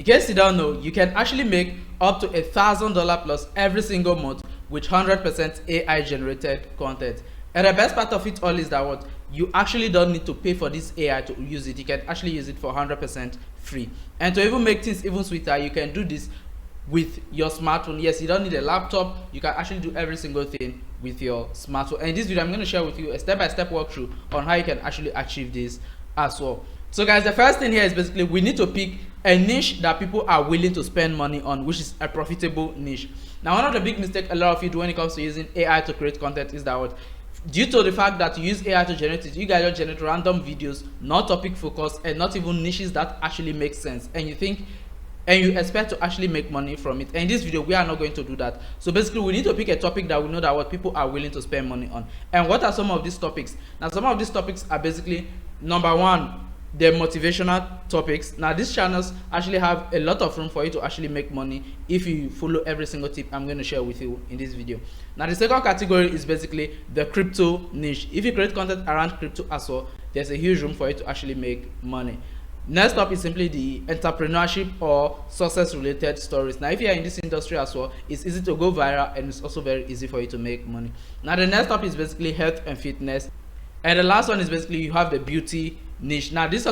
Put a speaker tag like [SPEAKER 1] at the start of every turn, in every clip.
[SPEAKER 1] In case you don't know, you can actually make up to $1,000 plus every single month with 100% AI generated content. And the best part of it all is that what you actually don't need to pay for this AI to use it. You can actually use it for 100% free. And to even make things even sweeter, you can do this with your smartphone. Yes, you don't need a laptop. You can actually do every single thing with your smartphone. And in this video, I'm going to share with you a step-by-step walkthrough on how you can actually achieve this as well. So guys, the first thing here is basically we need to pick a niche that people are willing to spend money on, which is a profitable niche. Now, one of the big mistakes a lot of you do when it comes to using AI to create content is that what, due to the fact that you use AI to generate it, you guys just generate random videos, not topic focused, and not even niches that actually make sense. And you expect to actually make money from it. And in this video, we are not going to do that. So basically, we need to pick a topic that we know that what people are willing to spend money on. And what are some of these topics? Now, some of these topics are basically, number one, the motivational topics. Now, these channels actually have a lot of room for you to actually make money if you follow every single tip I'm going to share with you in this video. Now, the second category is basically the crypto niche. If you create content around crypto as well, there's a huge room for you to actually make money. Next up is simply the entrepreneurship or success related stories. Now, if you are in this industry as well, it's easy to go viral and it's also very easy for you to make money. Now, the next up is basically health and fitness. And the last one is basically you have the beauty niche. Now, these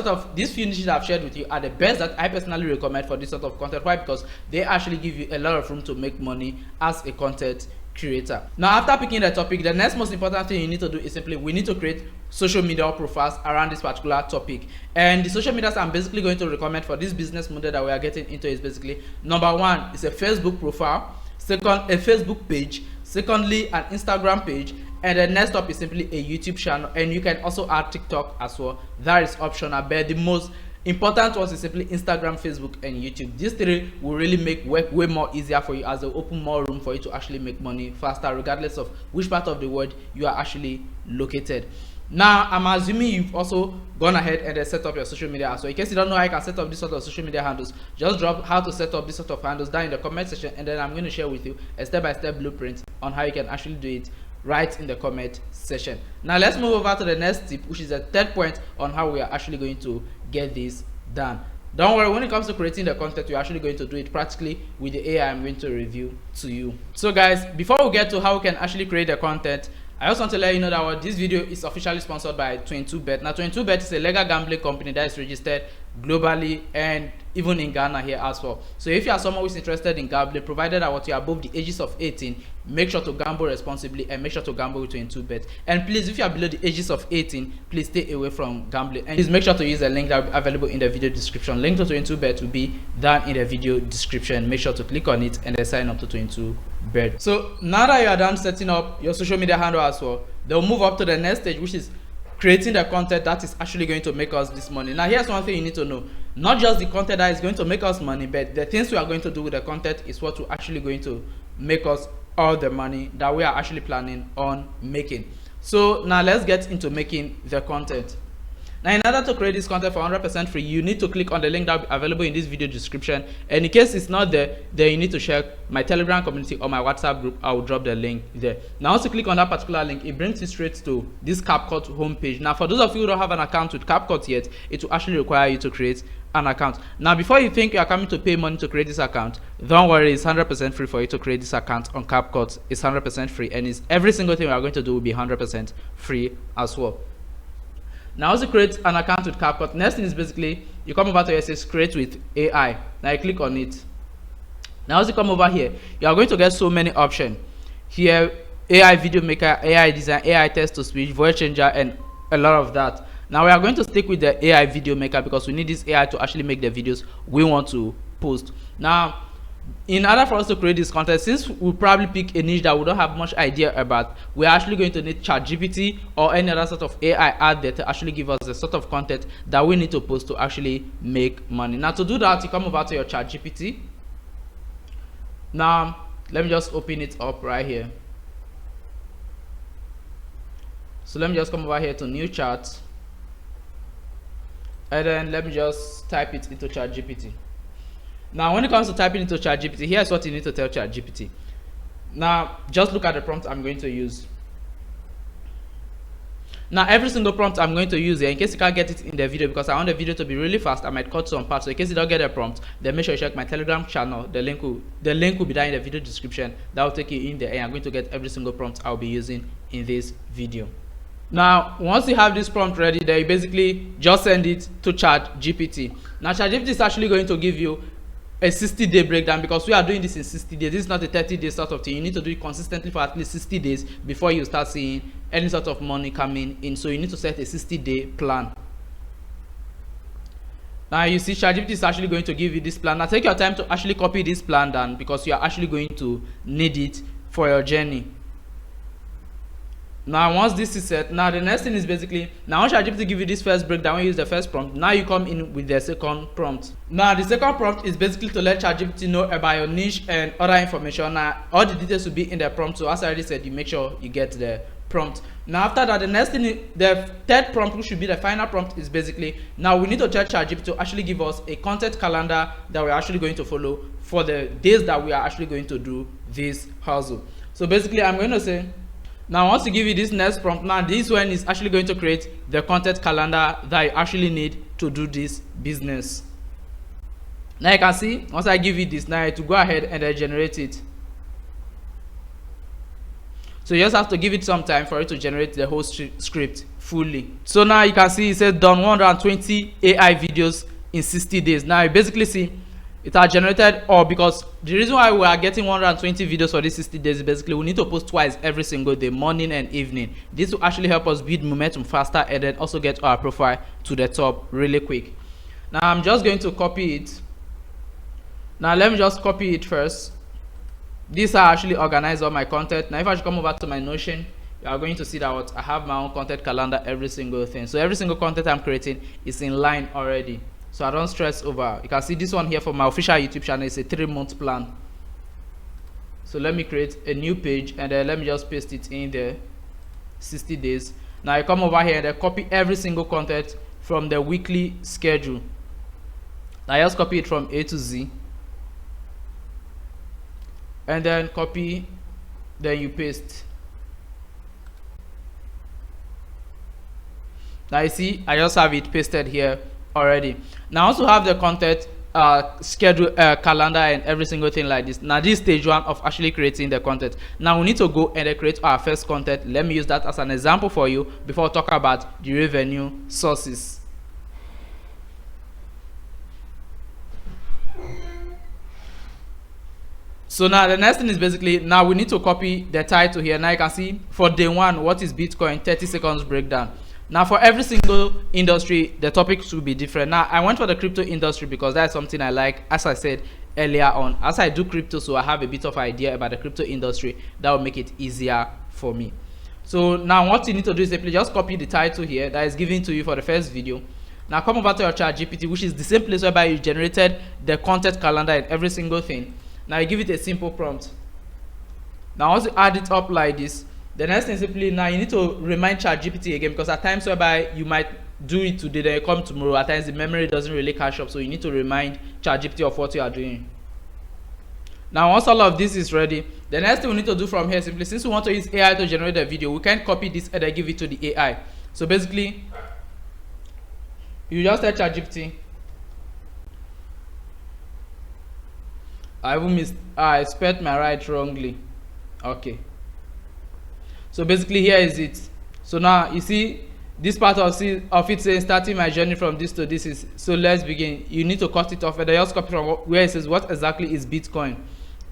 [SPEAKER 1] few niches I've shared with you are the best that I personally recommend for this sort of content. Why? Because they actually give you a lot of room to make money as a content creator. Now, after picking the topic, the next most important thing you need to do is simply we need to create social media profiles around this particular topic. And the social medias I'm basically going to recommend for this business model that we are getting into is basically, number one is a Facebook profile, second a Facebook page, secondly an Instagram page, and the next up is simply a YouTube channel. And you can also add TikTok as well. That is optional, but the most important ones is simply Instagram, Facebook, and YouTube. These three will really make work way more easier for you, as they open more room for you to actually make money faster, regardless of which part of the world you are actually located. Now, I'm assuming you've also gone ahead and set up your social media. So in case you don't know how you can set up this sort of social media handles, just drop how to set up this sort of handles down in the comment section, and then I'm going to share with you a step-by-step blueprint on how you can actually do it right in the comment section. Now, let's move over to the next tip, which is the third point on how we are actually going to get this done. Don't worry, when it comes to creating the content, we're actually going to do it practically with the AI I'm going to review to you. So guys, before we get to how we can actually create the content, I also want to let you know that this video is officially sponsored by 22Bet. Now, 22Bet is a legal gambling company that is registered globally and even in Ghana here as well. So if you are someone who is interested in gambling, provided that you are above the ages of 18, make sure to gamble responsibly and make sure to gamble with 22Bet. And please, if you are below the ages of 18, please stay away from gambling. And please make sure to use the link that will be available in the video description. Link to 22Bet will be down in the video description. Make sure to click on it and then sign up to 22Bet. So now that you are done setting up your social media handle as well, they'll move up to the next stage, which is creating the content that is actually going to make us this money. Now, here's one thing you need to know. Not just the content that is going to make us money, but the things we are going to do with the content is what will actually going to make us all the money that we are actually planning on making. So now let's get into making the content. Now, in order to create this content for 100% free, you need to click on the link that will be available in this video description. And in case it's not there, then you need to check my Telegram community or my WhatsApp group. I will drop the link there. Now, once you click on that particular link, it brings you straight to this CapCut homepage. Now, for those of you who don't have an account with CapCut yet, it will actually require you to create an account. Now, before you think you are coming to pay money to create this account, don't worry, it's 100% free for you to create this account on CapCut. It's 100% free, and it's every single thing we are going to do will be 100% free as well. Now, as you create an account with CapCut, next thing is basically you come over to here, it says create with AI. Now, you click on it. Now, as you come over here, you are going to get so many options here: AI video maker, AI design, AI text to speech, voice changer, and a lot of that. Now, we are going to stick with the AI video maker because we need this AI to actually make the videos we want to post. Now, in order for us to create this content, since we probably pick a niche that we don't have much idea about, we're actually going to need ChatGPT or any other sort of AI out there to actually give us the sort of content that we need to post to actually make money. Now, to do that, you come over to your ChatGPT. Now, let me just open it up right here. So let me just come over here to new chat, and then let me just type it into ChatGPT. Now, when it comes to typing into ChatGPT, here's what you need to tell ChatGPT. Now, just look at the prompt I'm going to use. Now every single prompt I'm going to use here, in case you can't get it in the video because I want the video to be really fast, I might cut some parts. So in case you don't get a prompt, then make sure you check my Telegram channel. The link will be down in the video description. That will take you in there and I'm going to get every single prompt I'll be using in this video. Now once you have this prompt ready, then you basically just send it to ChatGPT. Now ChatGPT is actually going to give you a 60-day breakdown because we are doing this in 60 days. This is not a 30-day sort of thing. You need to do it consistently for at least 60 days before you start seeing any sort of money coming in. So you need to set a 60-day plan. Now you see ChatGPT is actually going to give you this plan. Now take your time to actually copy this plan down because you are actually going to need it for your journey. Now once this is set, now the next thing is basically, now once ChatGPT give you this first breakdown, when you use the first prompt, now you come in with the second prompt. Now the second prompt is basically to let ChatGPT know about your niche and other information. Now all the details will be in the prompt, so as I already said, you make sure you get the prompt. Now after that, the next thing, the third prompt, which should be the final prompt, is basically, now we need to tell ChatGPT to actually give us a content calendar that we're actually going to follow for the days that we are actually going to do this hustle. So basically I'm going to say, now once you give you this next prompt, now this one is actually going to create the content calendar that you actually need to do this business. Now you can see, once I give you this, now to go ahead and generate it. So you just have to give it some time for it to generate the whole script fully. So now you can see it says done 120 AI videos in 60 days. Now you basically see it has generated, or because the reason why we are getting 120 videos for these 60 days is basically we need to post twice every single day, morning and evening. This will actually help us build momentum faster and then also get our profile to the top really quick. Now I'm just going to copy it. Now let me just copy it first. This I actually organize all my content. Now if I should come over to my Notion, you are going to see that what I have my own content calendar, every single thing. So every single content I'm creating is in line already. So I don't stress over. You can see this one here for my official YouTube channel is a 3-month plan. So let me create a new page and then let me just paste it in there. 60 days. Now I come over here and I copy every single content from the weekly schedule. Now I just copy it from A to Z. And then copy, then you paste. Now you see I just have it pasted here already. Now I also have the content schedule, calendar and every single thing like this. Now this is stage 1 of actually creating the content. Now we need to go and create our first content. Let me use that as an example for you before I talk about the revenue sources. So now the next thing is basically, now we need to copy the title here. Now you can see for day 1, what is Bitcoin, 30 seconds breakdown. Now for every single industry, the topics will be different. Now I went for the crypto industry because that's something I like, as I said earlier on. As I do crypto, so I have a bit of idea about the crypto industry, that will make it easier for me. So now what you need to do is simply just copy the title here that is given to you for the first video. Now come over to your ChatGPT, which is the same place whereby you generated the content calendar and every single thing. Now you give it a simple prompt. Now once you add it up like this, the next thing simply, now you need to remind ChatGPT again, because at times whereby you might do it today, then you come tomorrow, at times the memory doesn't really catch up, so you need to remind ChatGPT of what you are doing. Now once all of this is ready, the next thing we need to do from here simply, since we want to use AI to generate the video, we can't copy this and then give it to the AI. So basically, you just tell ChatGPT, I spelled my right wrongly. Okay. So basically here is it. So now you see this part of it saying starting my journey from this to this is, so let's begin. You need to cut it off and then just copy from where it says what exactly is Bitcoin.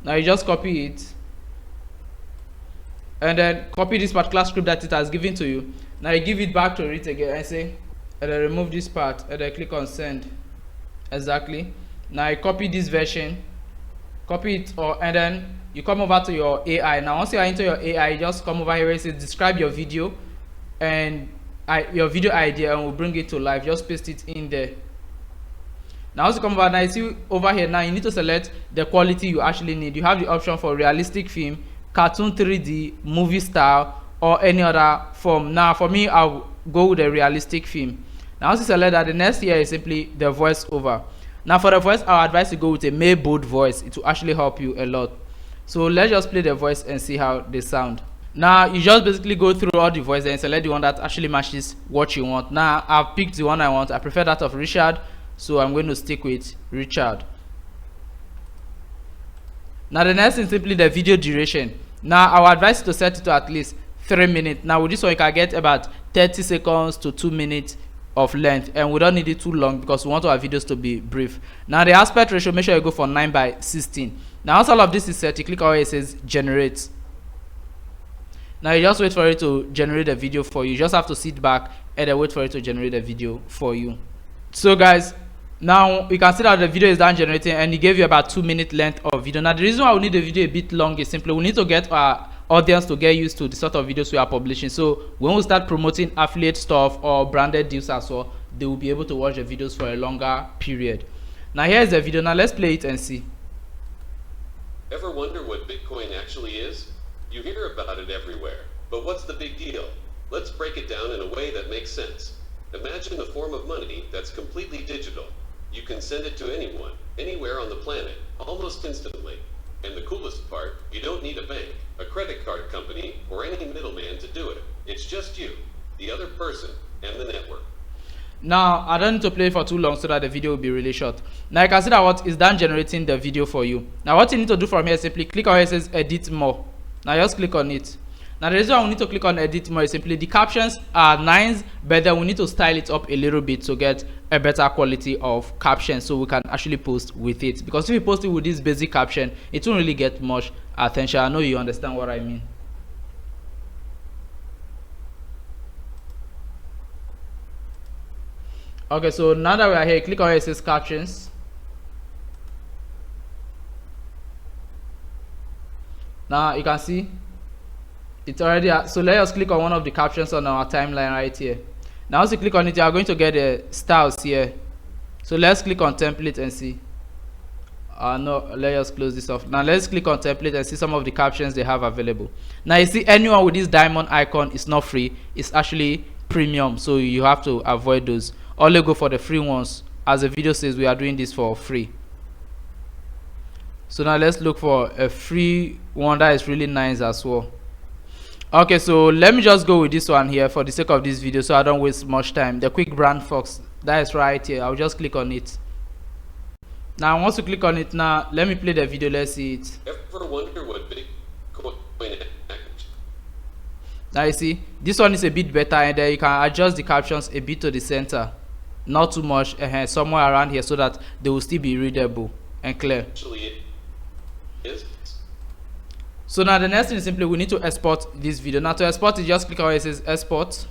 [SPEAKER 1] Now you just copy it and then copy this particular script that it has given to you. Now you give it back to it again and say, and then remove this part and then click on send. Exactly. Now you copy this version, copy it, and then you come over to your AI. Now once you are into your AI, you just come over here where it says describe your video and your video idea, and we'll bring it to life. Just paste it in there. Now once you come over, now you see over here, now you need to select the quality you actually need. You have the option for realistic film, cartoon 3D, movie style, or any other form. Now for me, I'll go with the realistic film. Now once you select that, the next here is simply the voiceover. Now for the voice, I'll advise you go with a male bold voice. It will actually help you a lot. So let's just play the voice and see how they sound. Now you just basically go through all the voices and select the one that actually matches what you want. Now I've picked the one I want. I prefer that of Richard, so I'm going to stick with Richard. Now the next is simply the video duration. Now I would advise you to set it to at least 3 minutes. Now with this one you can get about 30 seconds to 2 minutes of length, and we don't need it too long because we want our videos to be brief. Now the aspect ratio, make sure you go for 9:16. Now once all of this is set, you click on where it says generate. Now you just wait for it to generate a video for you. You just have to sit back and then wait for it to generate a video for you. So guys, now you can see that the video is done generating, and it gave you about 2 minute length of video. Now the reason why we need the video a bit long is simply we need to get our audience to get used to the sort of videos we are publishing. So when we start promoting affiliate stuff or branded deals as well, they will be able to watch the videos for a longer period. Now here's the video. Now let's play it and see.
[SPEAKER 2] Ever wonder what Bitcoin actually is? You hear about it everywhere, but what's the big deal? Let's break it down in a way that makes sense. Imagine a form of money that's completely digital. You can send it to anyone, anywhere on the planet, almost instantly. And the coolest part, you don't need a bank, a credit card company, or any middleman to do it. It's just you, the other person, and the network.
[SPEAKER 1] Now I don't need to play for too long so that the video will be really short. Now you can see that what is done generating the video for you. Now what you need to do from here is simply click on where it says edit more. Now just click on it. Now the reason why we need to click on edit more is simply the captions are nice, but then we need to style it up a little bit to get a better quality of caption so we can actually post with it. Because if you post it with this basic caption, it won't really get much attention. I know you understand what I mean. Okay, so now that we are here, click on where it says captions. Now you can see it's already, so let us click on one of the captions on our timeline right here. Now once you click on it, you are going to get the styles here. So let's click on template and see. No, let us close this off. Now let's click on template and see some of the captions they have available. Now you see anyone with this diamond icon is not free, it's actually premium, so you have to avoid those. Only go for the free ones. As the video says, we are doing this for free. So now let's look for a free one that is really nice as well. Okay, so let me just go with this one here for the sake of this video so I don't waste much time. The quick brand fox, that is right here. I'll just click on it. Now once you click on it, now let me play the video. Let's see it.
[SPEAKER 2] Ever wonder what Bitcoin?
[SPEAKER 1] Now you see this one is a bit better, and then you can adjust the captions a bit to the center, not too much, somewhere around here, so that they will still be readable and clear.
[SPEAKER 2] Actually, it is.
[SPEAKER 1] So now the next thing is simply we need to export this video. Now to export it, just click on where it says export.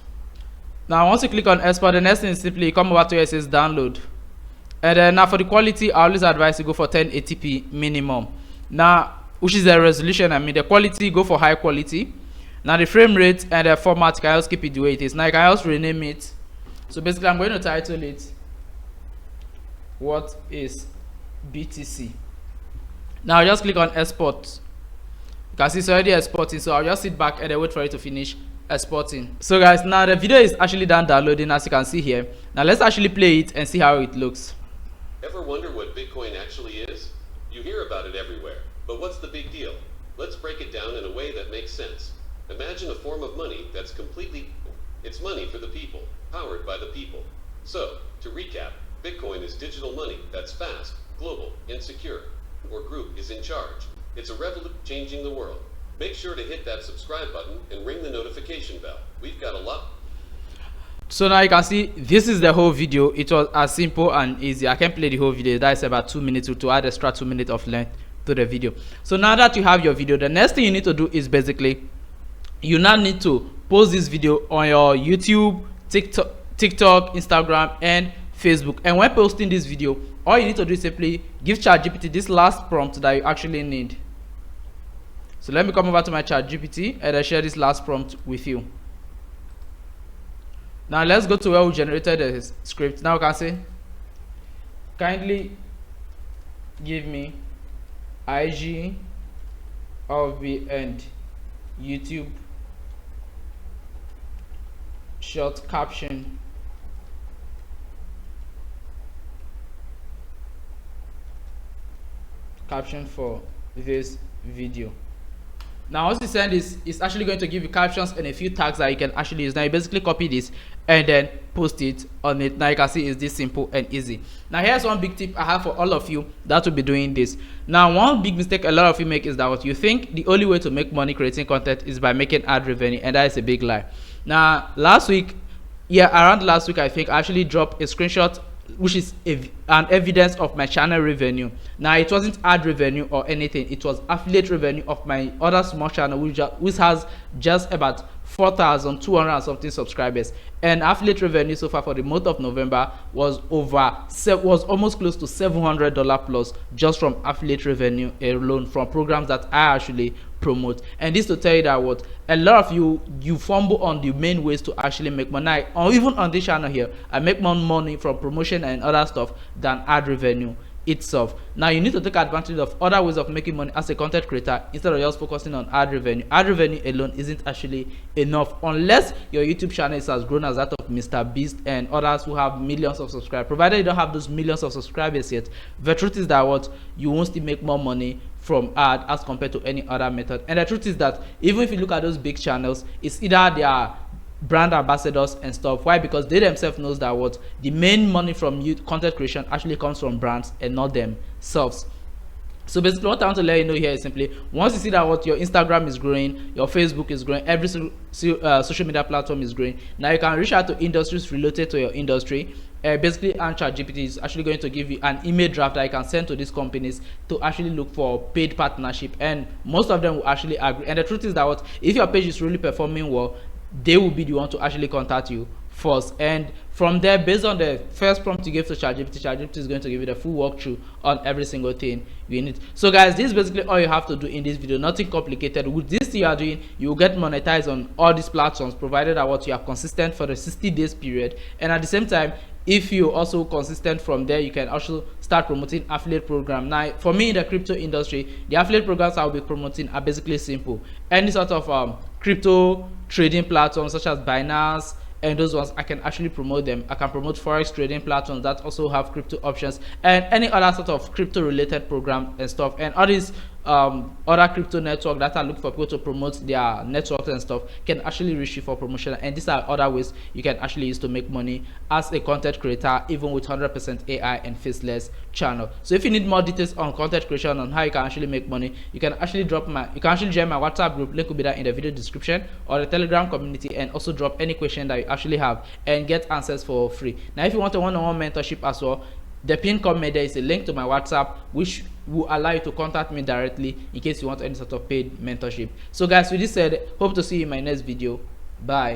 [SPEAKER 1] Now once you click on export, the next thing is simply come over to where it says download. And then now for the quality, I always advise you go for 1080p minimum. Now which is the resolution, I mean the quality, go for high quality. Now the frame rate and the format, can just keep it the way it is. Now you can also rename it. So basically I'm going to title it what is BTC. Now just click on export. You can see it's already exporting, so I'll just sit back and then wait for it to finish exporting. So guys, now the video is actually done downloading, as you can see here. Now let's actually play it and see how it looks.
[SPEAKER 2] Ever wonder what Bitcoin actually is? You hear about it everywhere, but what's the big deal? Let's break it down in a way that makes sense. Imagine a form of money that's completely, it's money for the people, powered by the people. So, to recap, Bitcoin is digital money that's fast, global, and secure. Your group is in charge. It's a revolution changing the world. Make sure to hit that subscribe button and ring the notification bell. We've got a lot.
[SPEAKER 1] So now you can see this is the whole video. It was as simple and easy. I can play the whole video. That is about 2 minutes to add extra 2 minutes of length to the video. So now that you have your video, the next thing you need to do is basically you now need to post this video on your YouTube, TikTok, Instagram, and Facebook. And when posting this video, all you need to do is simply give ChatGPT this last prompt that you actually need. So let me come over to my ChatGPT and I share this last prompt with you. Now let's go to where we generated the script. Now we can say, kindly give me IG of B and YouTube short caption for this video. Now once you send this, it's actually going to give you captions and a few tags that you can actually use. Now you basically copy this and then post it on it. Now you can see it's this simple and easy. Now here's one big tip I have for all of you that will be doing this. Now one big mistake a lot of you make is that what you think the only way to make money creating content is by making ad revenue, and that is a big lie. Now last week, around last week I think I actually dropped a screenshot which is an evidence of my channel revenue. Now it wasn't ad revenue or anything, it was affiliate revenue of my other small channel which has just about 4,200 and something subscribers, and affiliate revenue so far for the month of November was almost close to $700 plus just from affiliate revenue alone from programs that I actually promote. And this to tell you that what a lot of you fumble on the main ways to actually make money. Or even on this channel here, I make more money from promotion and other stuff than ad revenue itself. Now you need to take advantage of other ways of making money as a content creator instead of just focusing on ad revenue. Ad revenue alone isn't actually enough unless your YouTube channel is as grown as that of Mr. Beast and others who have millions of subscribers. Provided you don't have those millions of subscribers yet, the truth is that what you won't still make more money from ad as compared to any other method. And the truth is that even if you look at those big channels, it's either they are brand ambassadors and stuff. Why? Because they themselves knows that what the main money from content creation actually comes from brands and not themselves. So basically what I want to let you know here is simply, once you see that what your Instagram is growing, your Facebook is growing, every social media platform is growing, now you can reach out to industries related to your industry. Basically, ChatGPT is actually going to give you an email draft that you can send to these companies to actually look for paid partnership, and most of them will actually agree. And the truth is that what if your page is really performing well, they will be the one to actually contact you first, and from there, based on the first prompt you give to ChatGPT is going to give you the full walkthrough on every single thing you need. So guys, this is basically all you have to do in this video. Nothing complicated. With this you are doing, you will get monetized on all these platforms, provided that what you are consistent for the 60 days period. And at the same time, if you also consistent from there, you can also start promoting affiliate program. Now for me in the crypto industry, the affiliate programs I'll be promoting are basically simple. Any sort of crypto trading platforms such as Binance and those ones, I can actually promote them. I can promote forex trading platforms that also have crypto options, and any other sort of crypto related program and stuff, and all these other crypto network that are looking for people to promote their networks and stuff can actually reach you for promotion. And these are other ways you can actually use to make money as a content creator, even with 100% AI and faceless channel. So if you need more details on content creation, on how you can actually make money, you can actually join my WhatsApp group. Link will be there in the video description, or the Telegram community, and also drop any question that you actually have and get answers for free. Now if you want a one-on-one mentorship as well, the pinned comment there is a link to my WhatsApp which will allow you to contact me directly in case you want any sort of paid mentorship. So guys, with this said, hope to see you in my next video. Bye.